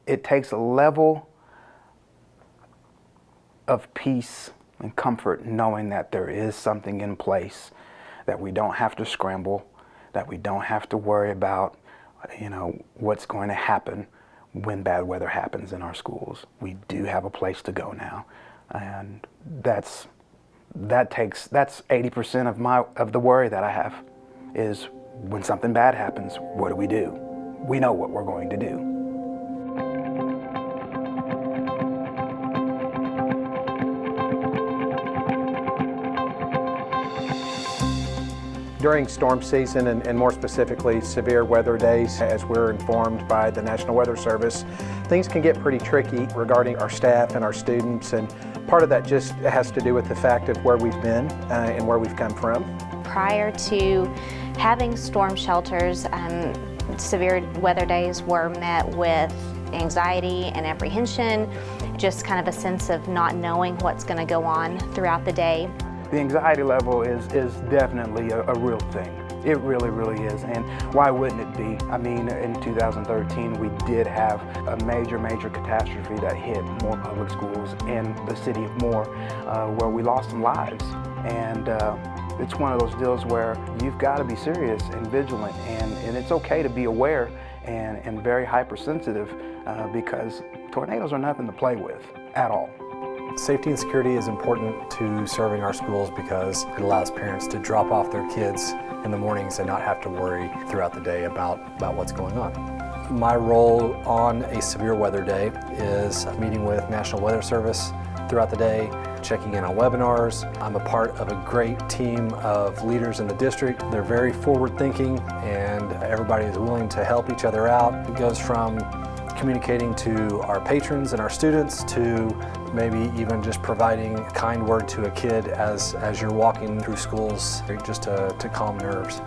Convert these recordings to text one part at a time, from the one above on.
it takes a level of peace and comfort knowing that there is something in place, that we don't have to scramble, that we don't have to worry about, what's going to happen when bad weather happens in our schools. We do have a place to go now, and that's 80% of the worry that I have, is when something bad happens, what do? We know what we're going to do. During storm season, and more specifically severe weather days, as we're informed by the National Weather Service, things can get pretty tricky regarding our staff and our students, and part of that just has to do with the fact of where we've been and where we've come from. Prior to having storm shelters, severe weather days were met with anxiety and apprehension, just kind of a sense of not knowing what's going to go on throughout the day. The anxiety level is definitely a real thing. It really, really is. And why wouldn't it be? I mean, in 2013, we did have a major catastrophe that hit Moore Public Schools in the city of Moore, where we lost some lives. And it's one of those deals where you've got to be serious and vigilant, and it's okay to be aware and very hypersensitive, because tornadoes are nothing to play with at all. Safety and security is important to serving our schools because it allows parents to drop off their kids in the mornings and not have to worry throughout the day about what's going on. My role on a severe weather day is meeting with National Weather Service throughout the day, checking in on webinars. I'm a part of a great team of leaders in the district. They're very forward-thinking, and everybody is willing to help each other out. It goes from communicating to our patrons and our students to maybe even just providing a kind word to a kid as you're walking through schools, just to calm nerves.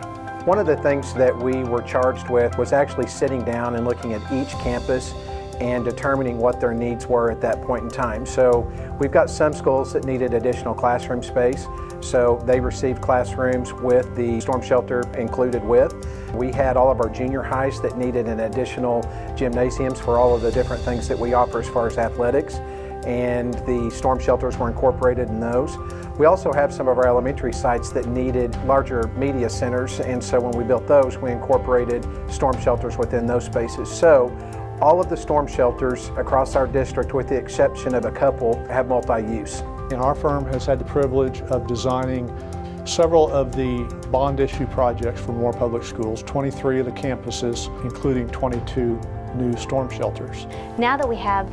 One of the things that we were charged with was actually sitting down and looking at each campus and determining what their needs were at that point in time. So we've got some schools that needed additional classroom space, so they received classrooms with the storm shelter included with. We had all of our junior highs that needed an additional gymnasiums for all of the different things that we offer as far as athletics, and the storm shelters were incorporated in those. We also have some of our elementary sites that needed larger media centers, and so when we built those, we incorporated storm shelters within those spaces. So all of the storm shelters across our district, with the exception of a couple, have multi-use. And our firm has had the privilege of designing several of the bond issue projects for Moore Public Schools, 23 of the campuses, including 22 new storm shelters. Now that we have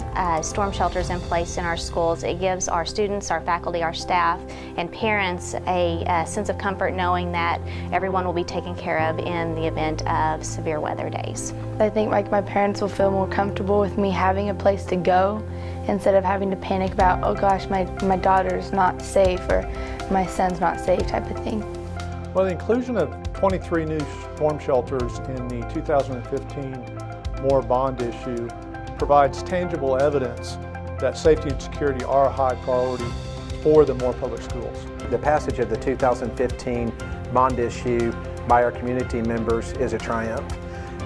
storm shelters in place in our schools, it gives our students, our faculty, our staff, and parents a sense of comfort knowing that everyone will be taken care of in the event of severe weather days. I think my parents will feel more comfortable with me having a place to go instead of having to panic about, oh gosh, my daughter's not safe or my son's not safe type of thing. Well, the inclusion of 23 new storm shelters in the 2015 Moore bond issue provides tangible evidence that safety and security are a high priority for the Moore Public Schools. The passage of the 2015 bond issue by our community members is a triumph.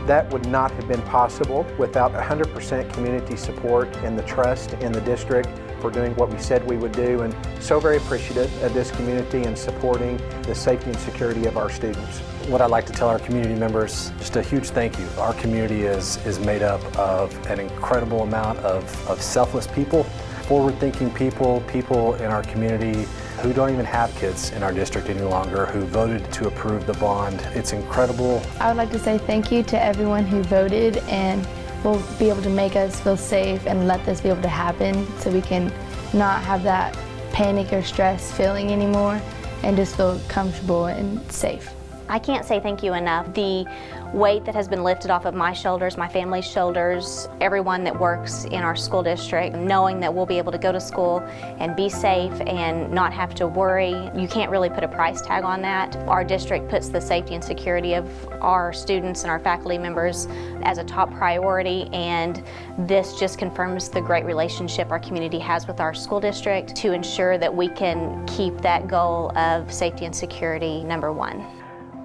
That would not have been possible without 100% community support and the trust in the district for doing what we said we would do, and so very appreciative of this community and supporting the safety and security of our students. What I'd like to tell our community members, just a huge thank you. Our community is made up of an incredible amount of selfless people, forward-thinking people in our community who don't even have kids in our district any longer, who voted to approve the bond. It's incredible. I would like to say thank you to everyone who voted and will be able to make us feel safe and let this be able to happen so we can not have that panic or stress feeling anymore and just feel comfortable and safe. I can't say thank you enough. The weight that has been lifted off of my shoulders, my family's shoulders, everyone that works in our school district, knowing that we'll be able to go to school and be safe and not have to worry. You can't really put a price tag on that. Our district puts the safety and security of our students and our faculty members as a top priority, and this just confirms the great relationship our community has with our school district to ensure that we can keep that goal of safety and security number one.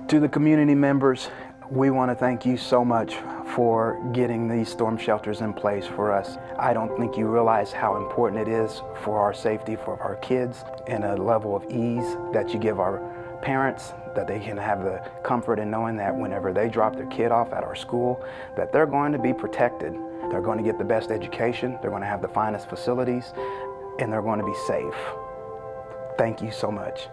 To the community members, We want to thank you so much for getting these storm shelters in place for us. I don't think you realize how important it is for our safety, for our kids, and a level of ease that you give our parents, that they can have the comfort in knowing that whenever they drop their kid off at our school, that they're going to be protected. They're going to get the best education, they're going to have the finest facilities, and they're going to be safe. Thank you so much.